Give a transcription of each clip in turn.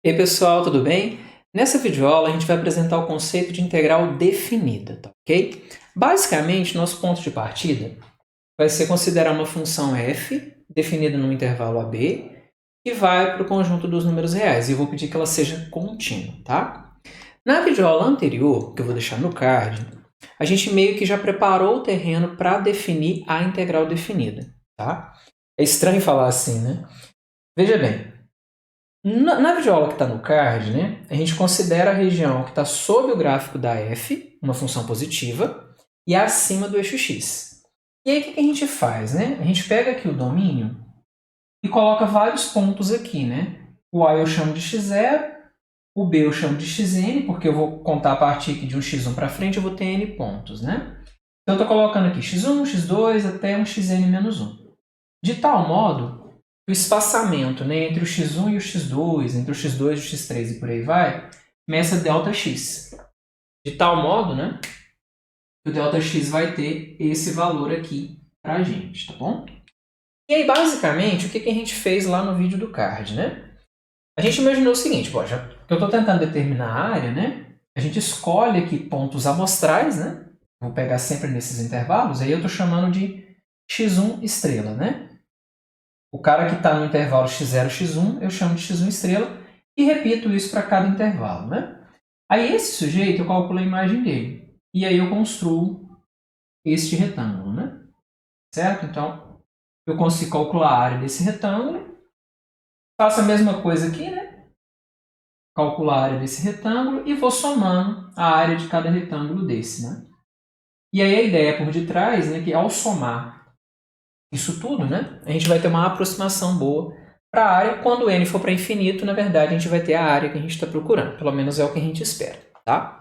E aí pessoal, tudo bem? Nessa videoaula a gente vai apresentar o conceito de integral definida, tá ok? Basicamente, nosso ponto de partida vai ser considerar uma função f definida num intervalo AB que vai para o conjunto dos números reais, e eu vou pedir que ela seja contínua, tá? Na videoaula anterior, que eu vou deixar no card, a gente meio que já preparou o terreno para definir a integral definida, tá? É estranho falar assim, né? Veja bem, na videoaula que está no card, né, a gente considera a região que está sob o gráfico da f, uma função positiva, e acima do eixo x. E aí o que a gente faz? Né? A gente pega aqui o domínio e coloca vários pontos aqui. Né? O a eu chamo de x0, o b eu chamo de xn, porque eu vou contar a partir aqui de um x1 para frente, eu vou ter n pontos. Né? Então, eu estou colocando aqui x1, x2 até um xn menos 1. De tal modo o espaçamento, né, entre o x1 e o x2, entre o x2 e o x3 e por aí vai, meça ΔX. De tal modo, né, que o ΔX vai ter esse valor aqui para a gente, tá bom? E aí, basicamente, o que a gente fez lá no vídeo do card, né? A gente imaginou o seguinte, já que eu estou tentando determinar a área, né, a gente escolhe aqui pontos amostrais, né? Vou pegar sempre nesses intervalos, aí eu estou chamando de x1 estrela, né? O cara que está no intervalo x0, x1, eu chamo de x1 estrela e repito isso para cada intervalo. Né? Aí esse sujeito, eu calculo a imagem dele. E aí eu construo este retângulo. Né? Certo? Então, eu consigo calcular a área desse retângulo. Faço a mesma coisa aqui, né? Calcular a área desse retângulo e vou somando a área de cada retângulo desse. Né? E aí a ideia por detrás, né, que ao somar isso tudo, né, a gente vai ter uma aproximação boa para a área. Quando n for para infinito, na verdade, a gente vai ter a área que a gente está procurando. Pelo menos é o que a gente espera. Tá?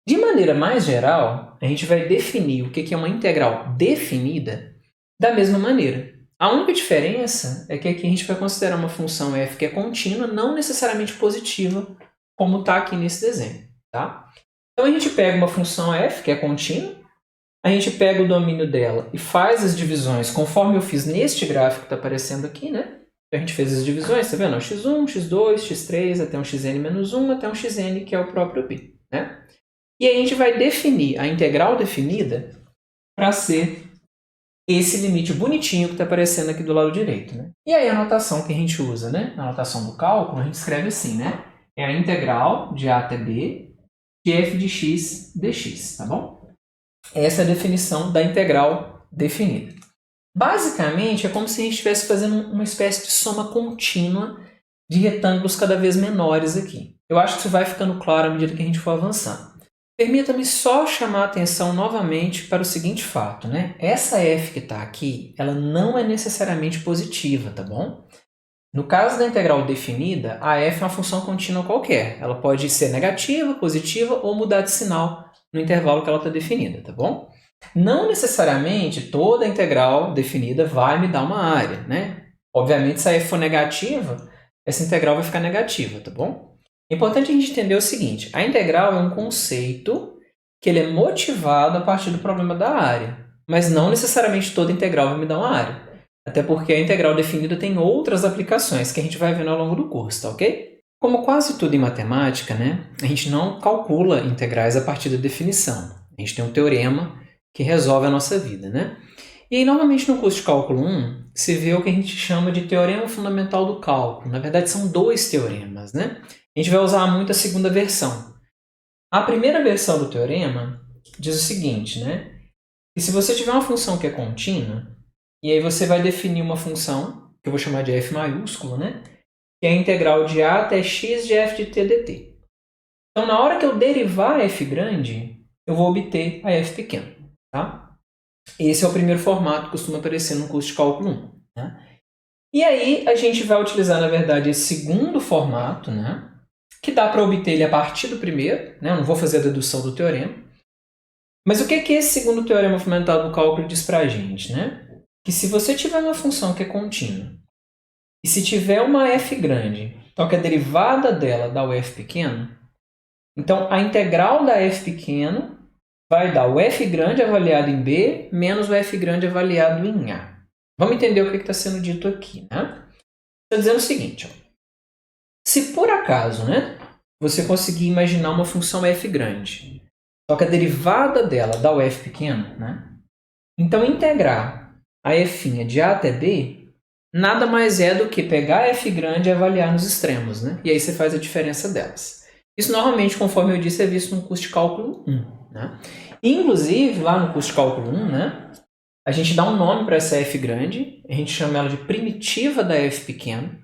De maneira mais geral, a gente vai definir o que é uma integral definida da mesma maneira. A única diferença é que aqui a gente vai considerar uma função f que é contínua, não necessariamente positiva, como está aqui nesse desenho. Tá? Então, a gente pega uma função f que é contínua, a gente pega o domínio dela e faz as divisões conforme eu fiz neste gráfico que está aparecendo aqui, né? A gente fez as divisões, tá vendo? x1, x2, x3, até um xn menos 1, até um xn, que é o próprio b. Né? E aí a gente vai definir a integral definida para ser esse limite bonitinho que está aparecendo aqui do lado direito. Né? E aí a notação que a gente usa, né? Na notação do cálculo, a gente escreve assim, né? É a integral de a até b de f de x dx, tá bom? Essa é a definição da integral definida. Basicamente, é como se a gente estivesse fazendo uma espécie de soma contínua de retângulos cada vez menores aqui. Eu acho que isso vai ficando claro à medida que a gente for avançando. Permita-me só chamar a atenção novamente para o seguinte fato, né? Essa f que está aqui, ela não é necessariamente positiva, tá bom? No caso da integral definida, a f é uma função contínua qualquer. Ela pode ser negativa, positiva ou mudar de sinal no intervalo que ela está definida, tá bom? Não necessariamente toda integral definida vai me dar uma área, né? Obviamente, se a f for negativa, essa integral vai ficar negativa, tá bom? É importante a gente entender o seguinte, a integral é um conceito que ele é motivado a partir do problema da área, mas não necessariamente toda integral vai me dar uma área. Até porque a integral definida tem outras aplicações que a gente vai vendo ao longo do curso, tá ok? Como quase tudo em matemática, né, a gente não calcula integrais a partir da definição. A gente tem um teorema que resolve a nossa vida, né? E aí, normalmente no curso de cálculo 1, se vê o que a gente chama de teorema fundamental do cálculo. Na verdade, são dois teoremas, né? A gente vai usar muito a segunda versão. A primeira versão do teorema diz o seguinte, né? Que se você tiver uma função que é contínua, e aí você vai definir uma função, que eu vou chamar de f maiúsculo, né? Que é a integral de a até x de f de t dt. Então, na hora que eu derivar f grande, eu vou obter a f pequeno. Tá? Esse é o primeiro formato que costuma aparecer no curso de cálculo 1. Né? E aí, a gente vai utilizar, na verdade, esse segundo formato, né? Que dá para obter ele a partir do primeiro. Né? Eu não vou fazer a dedução do teorema. Mas o que esse segundo teorema fundamental do cálculo diz para a gente? Né? Que se você tiver uma função que é contínua, e se tiver uma f grande, então que a derivada dela dá o f pequeno, então a integral da f pequeno vai dar o f grande avaliado em b menos o f grande avaliado em a. Vamos entender o que está sendo dito aqui. Né? Está dizendo o seguinte, ó. Se por acaso, né, você conseguir imaginar uma função f grande, só que a derivada dela dá o f pequeno, né? Então, integrar a f' de a até b nada mais é do que pegar a f grande e avaliar nos extremos, né? E aí você faz a diferença delas. Isso normalmente, conforme eu disse, é visto no curso de cálculo 1. Né? Inclusive, lá no curso de cálculo 1, né, a gente dá um nome para essa f grande, a gente chama ela de primitiva da f pequeno.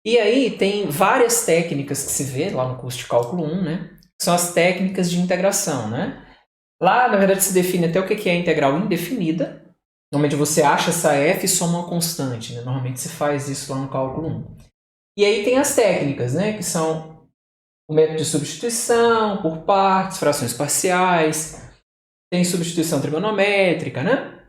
E aí tem várias técnicas que se vê lá no curso de cálculo 1, né? Que são as técnicas de integração, né? Lá, na verdade, se define até o que é a integral indefinida. Normalmente você acha essa f e soma uma constante, né? Normalmente se faz isso lá no cálculo 1. E aí tem as técnicas, né? Que são o método de substituição por partes, frações parciais, tem substituição trigonométrica, né?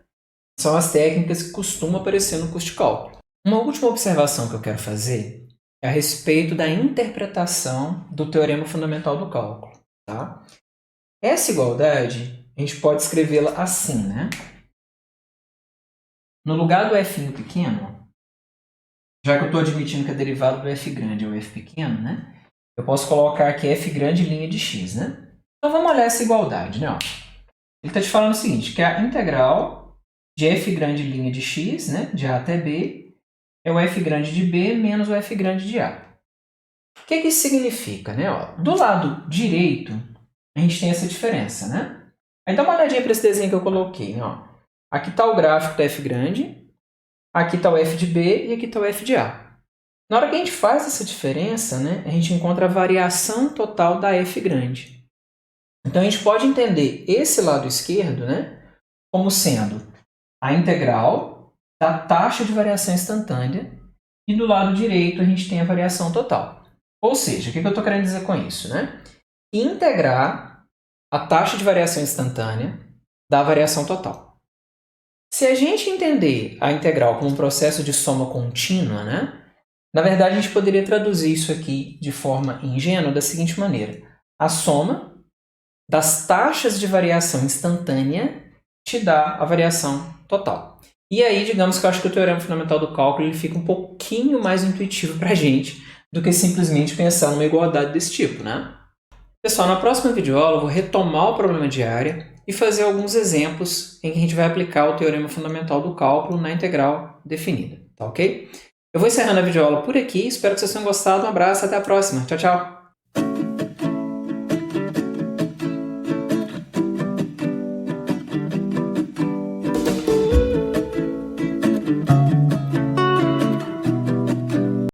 São as técnicas que costumam aparecer no curso de cálculo. Uma última observação que eu quero fazer é a respeito da interpretação do teorema fundamental do cálculo. Tá? Essa igualdade, a gente pode escrevê-la assim, né? No lugar do f' pequeno, já que eu estou admitindo que a derivada do f grande é o f pequeno, né? Eu posso colocar aqui f grande linha de x, né? Então vamos olhar essa igualdade, né? Ó, ele está te falando o seguinte, que a integral de f grande linha de x, né? De a até b, é o f grande de b menos o f grande de a. O que isso significa, né? Ó, do lado direito, a gente tem essa diferença, né? Aí dá uma olhadinha para esse desenho que eu coloquei, né? Ó. Aqui está o gráfico da f grande, aqui está o f de b e aqui está o f de a. Na hora que a gente faz essa diferença, né, a gente encontra a variação total da f grande. Então, a gente pode entender esse lado esquerdo, né, como sendo a integral da taxa de variação instantânea e do lado direito a gente tem a variação total. Ou seja, o que eu estou querendo dizer com isso? Né? Integrar a taxa de variação instantânea da variação total. Se a gente entender a integral como um processo de soma contínua, né, na verdade a gente poderia traduzir isso aqui de forma ingênua da seguinte maneira. A soma das taxas de variação instantânea te dá a variação total. E aí, digamos que eu acho que o teorema fundamental do cálculo ele fica um pouquinho mais intuitivo para a gente do que simplesmente pensar numa igualdade desse tipo, né? Pessoal, na próxima videoaula eu vou retomar o problema de área e fazer alguns exemplos em que a gente vai aplicar o teorema fundamental do cálculo na integral definida, tá ok? Eu vou encerrando a videoaula por aqui, espero que vocês tenham gostado, um abraço, até a próxima, tchau, tchau!